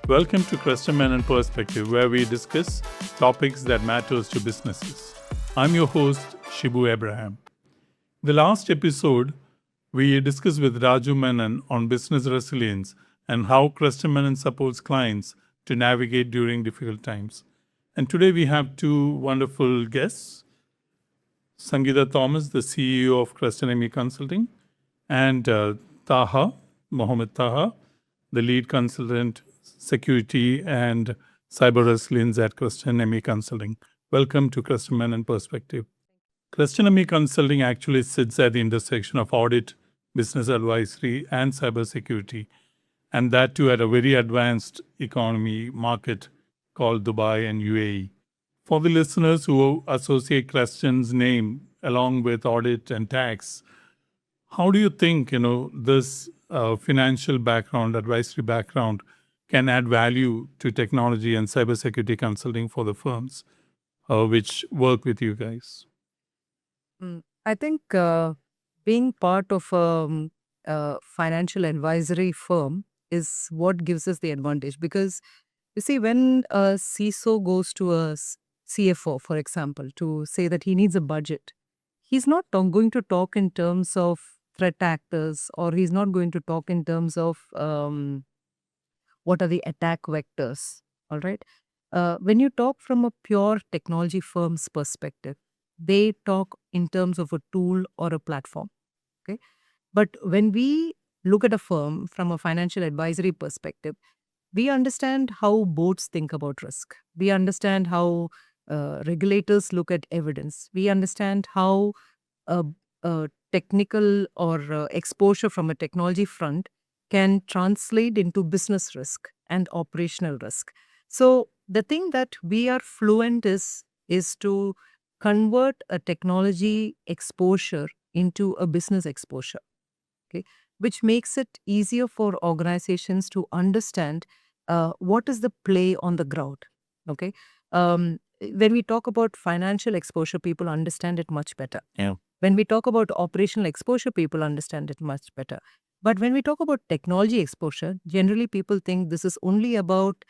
Welcome to Kreston Menon Perspective, where we discuss topics that matters to businesses. I'm your host, Shibu Abraham. The last episode, we discussed with Raju Menon on business resilience and how Kreston Menon supports clients to navigate during difficult times. And today we have two wonderful guests, Sangeetha Thomas, the CEO of Kreston Menon Consulting, and Taha, Mohammed Taha, the lead consultant, security and cyber resilience at Kreston Menon Consulting. Welcome to Kreston Menon Perspective. Kreston Menon Consulting actually sits at the intersection of audit, business advisory, and cybersecurity, and that too at a very advanced economy market called Dubai and UAE. For the listeners who associate Kreston's name along with audit and tax, how do you think this financial background, advisory background, can add value to technology and cybersecurity consulting for the firms which work with you guys? I think being part of a financial advisory firm is what gives us the advantage, because you see, when a CISO goes to a CFO, for example, to say that he needs a budget, he's not going to talk in terms of threat actors, or he's not going to talk in terms of what are the attack vectors. All right. When you talk from a pure technology firm's perspective, they talk in terms of a tool or a platform. Okay. But when we look at a firm from a financial advisory perspective, we understand how boards think about risk. We understand how regulators look at evidence. We understand how technical or exposure from a technology front can translate into business risk and operational risk. So the thing that we are fluent is to convert a technology exposure into a business exposure, okay, which makes it easier for organizations to understand what is the play on the ground. Okay, when we talk about financial exposure, people understand it much better. Yeah. When we talk about operational exposure, people understand it much better. But when we talk about technology exposure, generally people think this is only about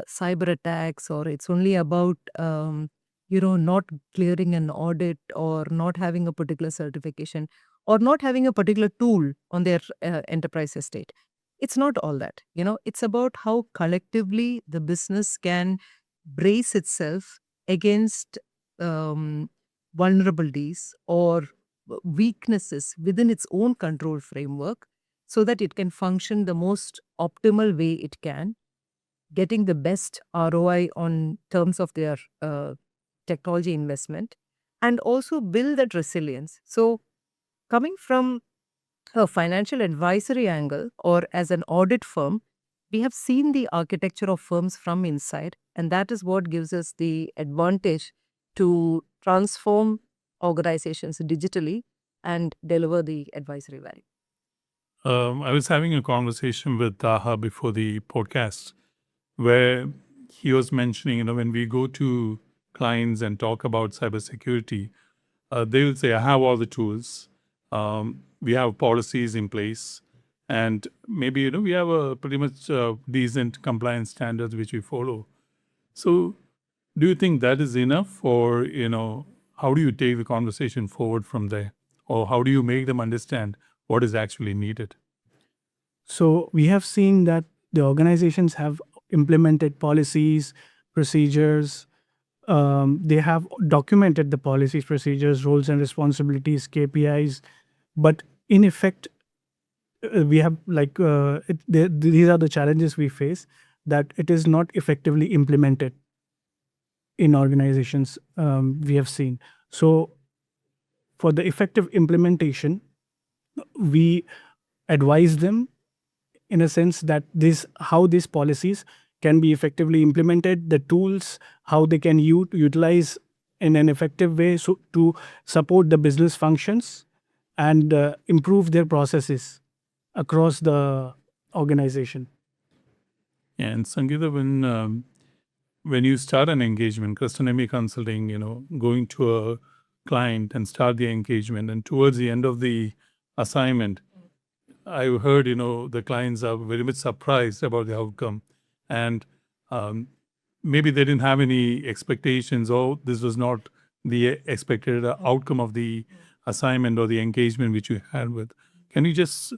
cyber attacks, or it's only about not clearing an audit, or not having a particular certification, or not having a particular tool on their enterprise estate. It's not all that. It's about how collectively the business can brace itself against vulnerabilities or weaknesses within its own control framework, so that it can function the most optimal way it can, getting the best ROI on terms of their technology investment, and also build that resilience. So coming from a financial advisory angle, or as an audit firm, we have seen the architecture of firms from inside, and that is what gives us the advantage to transform organizations digitally and deliver the advisory value. I was having a conversation with Taha before the podcast where he was mentioning, when we go to clients and talk about cybersecurity, they will say, I have all the tools. We have policies in place. And maybe, we have a pretty much decent compliance standards which we follow. So do you think that is enough, or, how do you take the conversation forward from there? Or how do you make them understand what is actually needed? So we have seen that the organizations have implemented policies, procedures. They have documented the policies, procedures, roles and responsibilities, KPIs. But in effect, we have these are the challenges we face, that it is not effectively implemented in organizations. We have seen. So for the effective implementation, we advise them in a sense that how these policies can be effectively implemented, the tools, how they can utilize in an effective way to support the business functions and improve their processes across the organization. Yeah, and Sangeetha, when you start an engagement, Kreston Menon Consulting, going to a client and start the engagement, and towards the end of the assignment, I heard, the clients are very much surprised about the outcome. and um, maybe they didn't have any expectations, or this was not the expected outcome of the assignment or the engagement which you had with. Can you just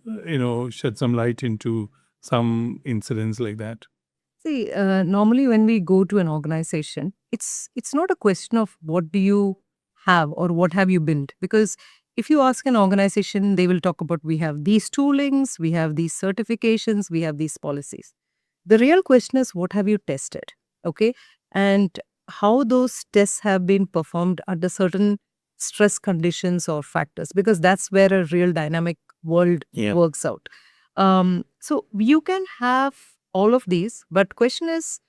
shed some light into some incidents like that? See, normally when we go to an organization, it's not a question of what do you have or what have you built. Because if you ask an organization, they will talk about we have these toolings, we have these certifications, we have these policies. The real question is what have you tested, okay, and how those tests have been performed under certain stress conditions or factors. Because that's where a real dynamic world works out. So you can have all of these, but question is,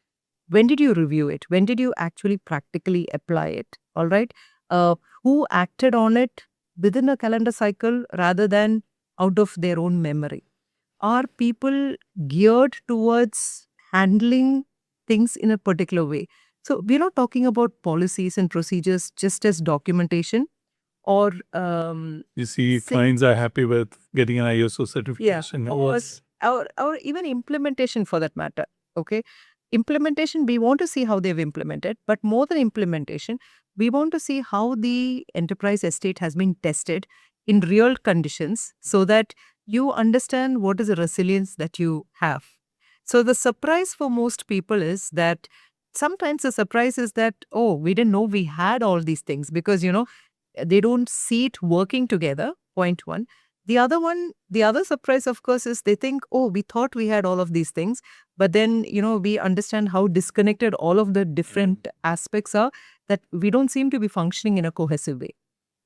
when did you review it? When did you actually practically apply it? All right. Who acted on it within a calendar cycle rather than out of their own memory? Are people geared towards handling things in a particular way? So we're not talking about policies and procedures just as documentation or You see, say, clients are happy with getting an ISO yeah, certification. or even implementation for that matter. Okay. Implementation, we want to see how they've implemented, but more than implementation, we want to see how the enterprise estate has been tested in real conditions so that you understand what is the resilience that you have. So the surprise for most people is that sometimes the surprise is that, oh, we didn't know we had all these things because, they don't see it working together, point one. The other surprise, of course, is they think, oh, we thought we had all of these things, but then, we understand how disconnected all of the different aspects are, that we don't seem to be functioning in a cohesive way.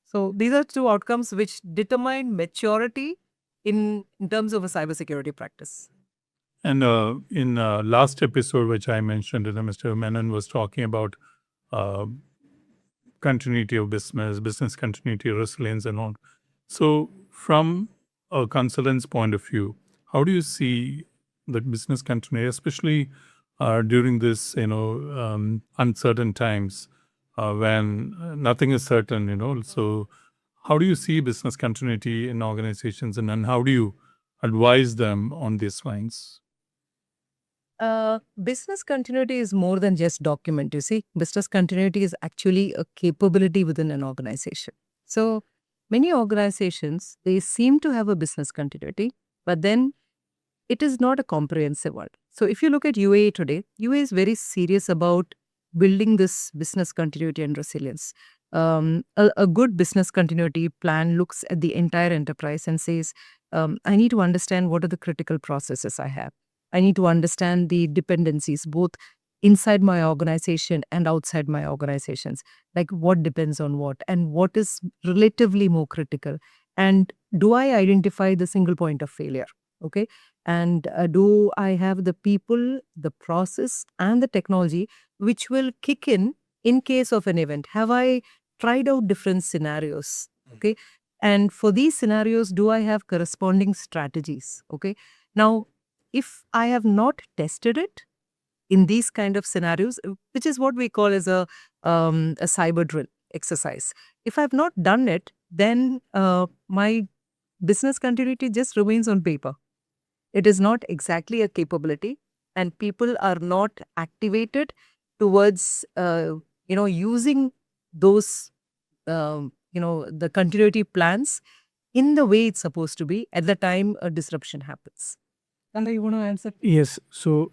So these are two outcomes which determine maturity in terms of a cybersecurity practice. And in last episode, which I mentioned, Mr. Menon was talking about uh, continuity of business continuity, resilience, and all. So, from a consultant's point of view, how do you see the business continuity, especially during this, uncertain times when nothing is certain, So, how do you see business continuity in organizations, and then how do you advise them on these lines? Business continuity is more than just document. You see, business continuity is actually a capability within an organization. So many organizations, they seem to have a business continuity, but then it is not a comprehensive one. So if you look at UAE today, UAE is very serious about building this business continuity and resilience. A good business continuity plan looks at the entire enterprise and says, I need to understand what are the critical processes I have. I need to understand the dependencies, both inside my organization and outside my organizations, like what depends on what and what is relatively more critical. And do I identify the single point of failure? Okay. And do I have the people, the process, and the technology which will kick in case of an event? Have I tried out different scenarios? Okay. And for these scenarios, do I have corresponding strategies? Okay. Now, if I have not tested it in these kind of scenarios, which is what we call as a cyber drill exercise, if I've not done it, then my business continuity just remains on paper. It is not exactly a capability, and people are not activated towards using those the continuity plans in the way it's supposed to be at the time a disruption happens. Kanda, you want to answer? Yes. So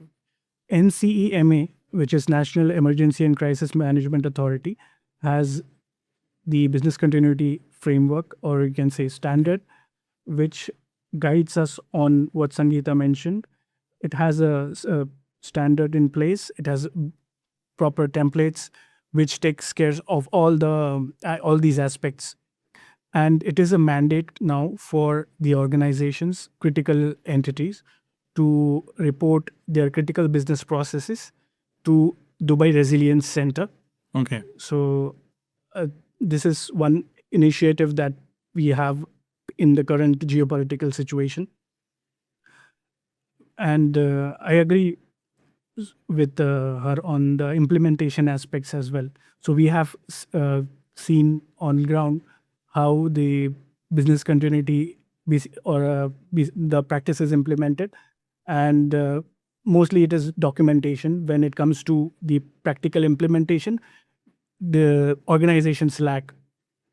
NCEMA, which is National Emergency and Crisis Management Authority, has the business continuity framework, or you can say standard, which guides us on what Sangeetha mentioned. It has a standard in place. It has proper templates, which takes care of all these aspects. And it is a mandate now for the organizations, critical entities, to report their critical business processes to Dubai Resilience Center. Okay. So this is one initiative that we have in the current geopolitical situation. And I agree with her on the implementation aspects as well. So we have seen on ground how the business continuity the practice is implemented, and mostly it is documentation. When it comes to the practical implementation, the organizations lack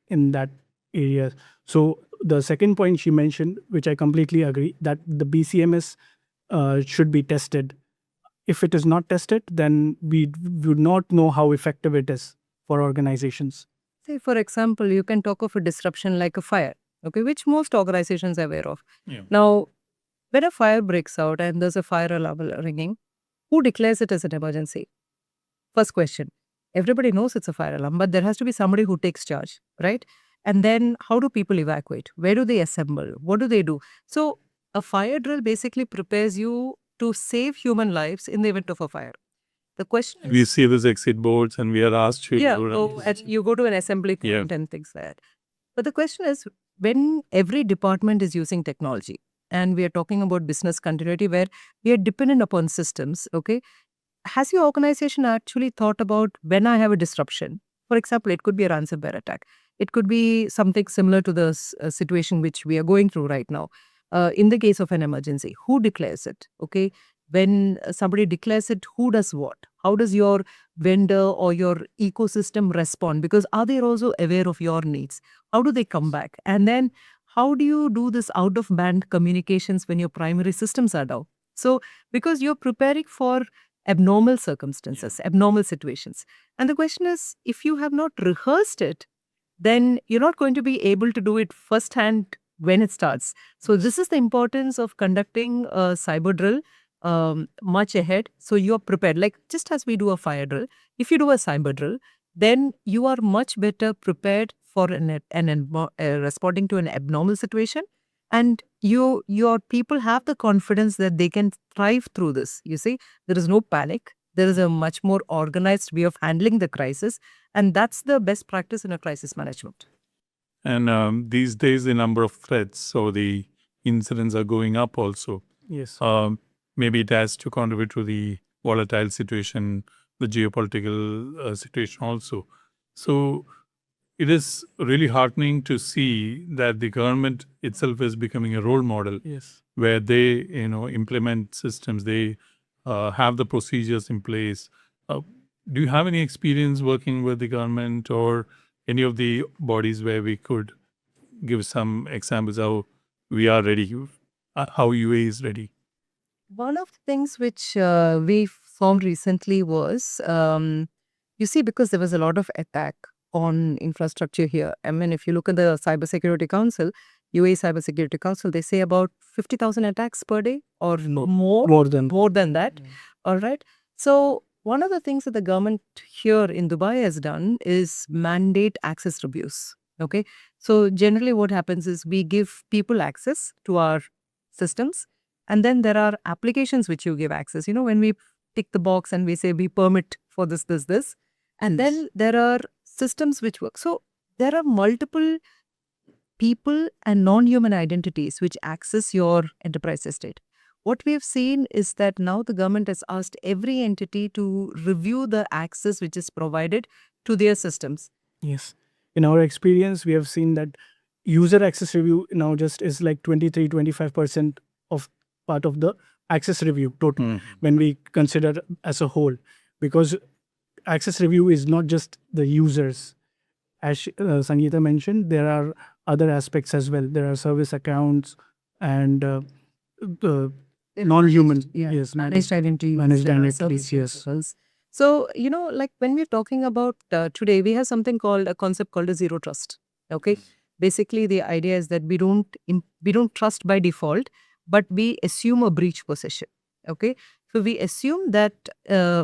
in that area. So the second point she mentioned, which I completely agree, that the BCMS should be tested. If it is not tested, then we would not know how effective it is for organizations. Say, for example, you can talk of a disruption like a fire, okay, which most organizations are aware of. Yeah. Now, when a fire breaks out and there's a fire alarm ringing, who declares it as an emergency? First question. Everybody knows it's a fire alarm, but there has to be somebody who takes charge, right? And then how do people evacuate? Where do they assemble? What do they do? So a fire drill basically prepares you to save human lives in the event of a fire. The question is, We see these exit boards and we are asked to. and you go to an assembly point and things like that. But the question is, when every department is using technology, and we are talking about business continuity where we are dependent upon systems, okay, has your organization actually thought about when I have a disruption? For example, it could be a ransomware attack. It could be something similar to the situation which we are going through right now. In the case of an emergency, who declares it? Okay, when somebody declares it, who does what? How does your vendor or your ecosystem respond? Because are they also aware of your needs? How do they come back? And then how do you do this out of band communications when your primary systems are down? So because you're preparing for abnormal circumstances, abnormal situations. And the question is, if you have not rehearsed it, then you're not going to be able to do it firsthand when it starts. So this is the importance of conducting a cyber drill much ahead. So you're prepared. Like just as we do a fire drill, if you do a cyber drill, then you are much better prepared for responding to an abnormal situation. And your people have the confidence that they can thrive through this. You see, there is no panic. There is a much more organized way of handling the crisis. And that's the best practice in a crisis management. And these days, the number of threats, so the incidents are going up also. Yes. Maybe it has to contribute to the volatile situation, the geopolitical situation also. So it is really heartening to see that the government itself is becoming a role model Yes. where they, implement systems. They have the procedures in place. Do you have any experience working with the government or any of the bodies where we could give some examples how we are ready, how UAE is ready? One of the things which we found recently was, you see, because there was a lot of attack on infrastructure here. I mean, if you look at the Cybersecurity Council, UAE Cybersecurity Council, they say about 50,000 attacks per day or more than that. All right. So one of the things that the government here in Dubai has done is mandate access reviews. Okay. So generally what happens is we give people access to our systems. And then there are applications which you give access. You know, when we tick the box and we say we permit for this. And then there are systems which work. So there are multiple people and non-human identities which access your enterprise estate. What we have seen is that now the government has asked every entity to review the access which is provided to their systems. Yes. In our experience, we have seen that user access review now just is like 23-25% of part of the access review total when we consider as a whole, because access review is not just the users. As Sangeetha mentioned, there are other aspects as well. There are service accounts and the non-human, yes, Managed identities. managed service identities, yes. principals. So, like when we're talking about today, we have something called a concept called a zero trust. Okay. Basically, the idea is that we don't trust by default, but we assume a breach possession. Okay. So we assume that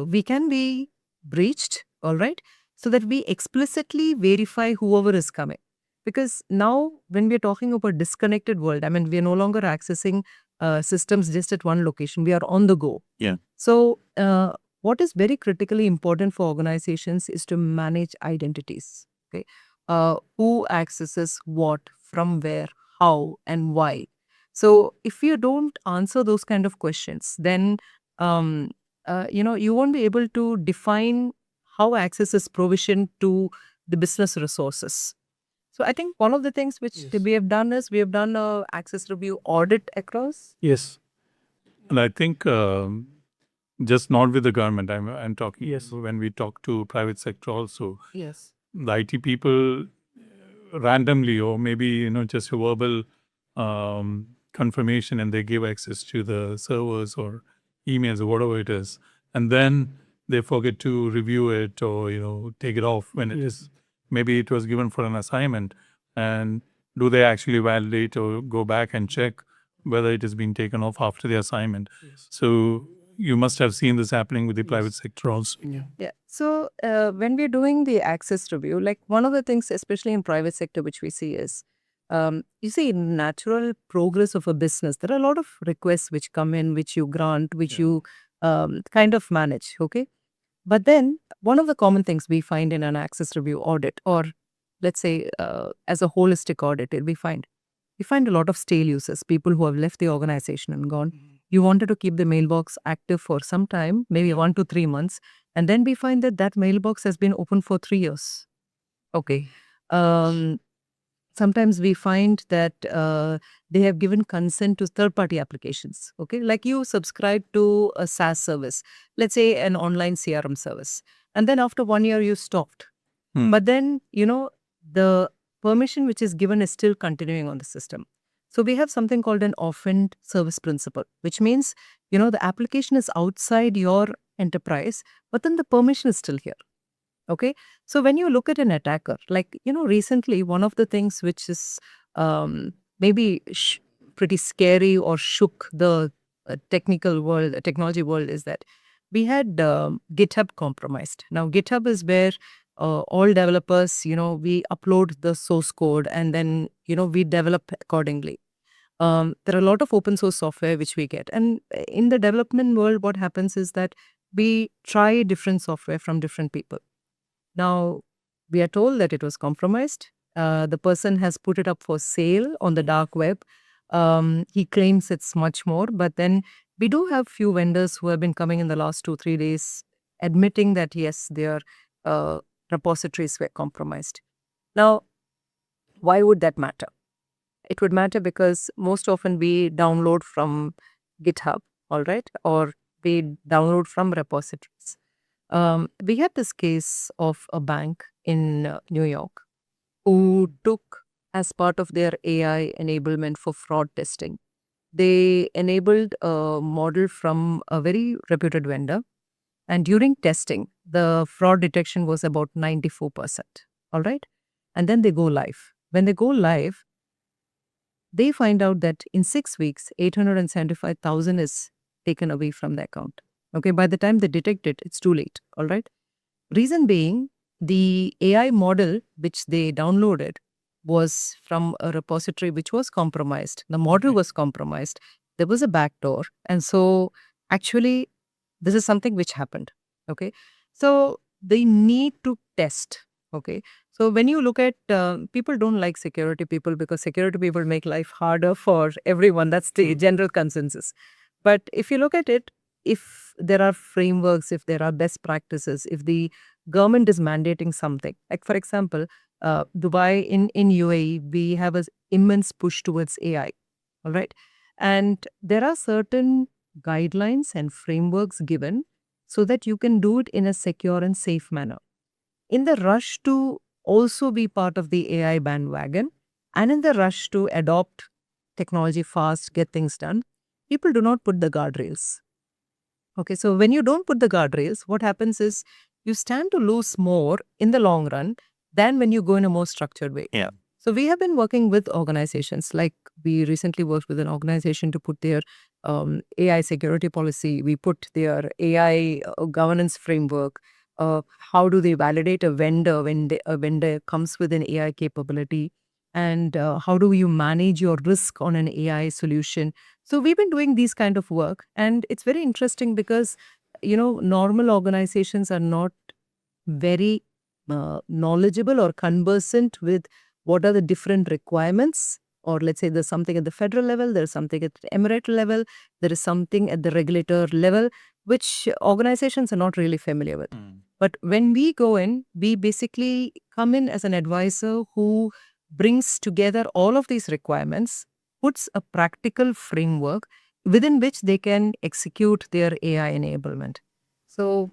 we can be breached, all right, so that we explicitly verify whoever is coming. Because now when we're talking about disconnected world, I mean, we're no longer accessing systems just at one location. We are on the go. Yeah. So what is very critically important for organizations is to manage identities. Okay. Who accesses what, from where, how, and why. So if you don't answer those kind of questions, then you won't be able to define how access is provisioned to the business resources. So I think one of the things which we have done is we have done a access review audit across. Yes. And I think just not with the government. I'm talking Yes. when we talk to private sector also. Yes. The IT people randomly, or maybe just a verbal confirmation, and they give access to the servers or emails or whatever it is, and then they forget to review it or take it off when it is maybe it was given for an assignment. And do they actually validate or go back and check whether it has been taken off after the assignment? Yes. So you must have seen this happening with the private sector also. Yeah. So when we're doing the access review, like one of the things, especially in private sector, which we see is, you see, in natural progress of a business, there are a lot of requests which come in, which you grant, which you kind of manage. Okay. But then one of the common things we find in an access review audit, or let's say as a holistic audit, we find a lot of stale users, people who have left the organization and gone. You wanted to keep the mailbox active for some time, maybe 1 to 3 months, and then we find that that mailbox has been open for 3 years. Okay. Sometimes we find that they have given consent to third-party applications. Okay, like you subscribe to a SaaS service, let's say an online CRM service, and then after 1 year you stopped. But then the permission which is given is still continuing on the system. So we have something called an orphaned service principle, which means the application is outside your enterprise, but then the permission is still here. Okay. So when you look at an attacker, like, recently, one of the things which is maybe pretty scary or shook the technology world is that we had GitHub compromised. Now, GitHub is where all developers, we upload the source code and then, we develop accordingly. There are a lot of open source software which we get. And in the development world, what happens is that we try different software from different people. Now, we are told that it was compromised. The person has put it up for sale on the dark web. He claims it's much more, but then we do have few vendors who have been coming in the last 2-3 days admitting that yes, their repositories were compromised. Now, why would that matter? It would matter because most often we download from GitHub, all right, or we download from repositories. We had this case of a bank in New York who took, as part of their AI enablement for fraud testing, they enabled a model from a very reputed vendor. And during testing, the fraud detection was about 94%. All right. And then they go live. When they go live, they find out that in 6 weeks, 875,000 is taken away from the account. Okay, by the time they detect it, it's too late. All right. Reason being, the AI model which they downloaded was from a repository which was compromised. The model was compromised. There was a backdoor. And so actually, this is something which happened. Okay. So they need to test. Okay. So when you look at people don't like security people because security people make life harder for everyone. That's the general consensus. But if you look at it, if there are frameworks, if there are best practices, if the government is mandating something, like for example, Dubai in UAE, we have an immense push towards AI. All right. And there are certain guidelines and frameworks given so that you can do it in a secure and safe manner. In the rush to also be part of the AI bandwagon and in the rush to adopt technology fast, get things done, people do not put the guardrails. Okay, so when you don't put the guardrails, what happens is you stand to lose more in the long run than when you go in a more structured way. Yeah. So we have been working with organizations, like we recently worked with an organization to put their AI security policy. We put their AI governance framework. How do they validate a vendor when a vendor comes with an AI capability? And how do you manage your risk on an AI solution? So we've been doing these kind of work. And it's very interesting because, normal organizations are not very knowledgeable or conversant with what are the different requirements, or let's say there's something at the federal level, there's something at the emirate level, there is something at the regulator level, which organizations are not really familiar with. But when we go in, we basically come in as an advisor who brings together all of these requirements, puts a practical framework within which they can execute their AI enablement. So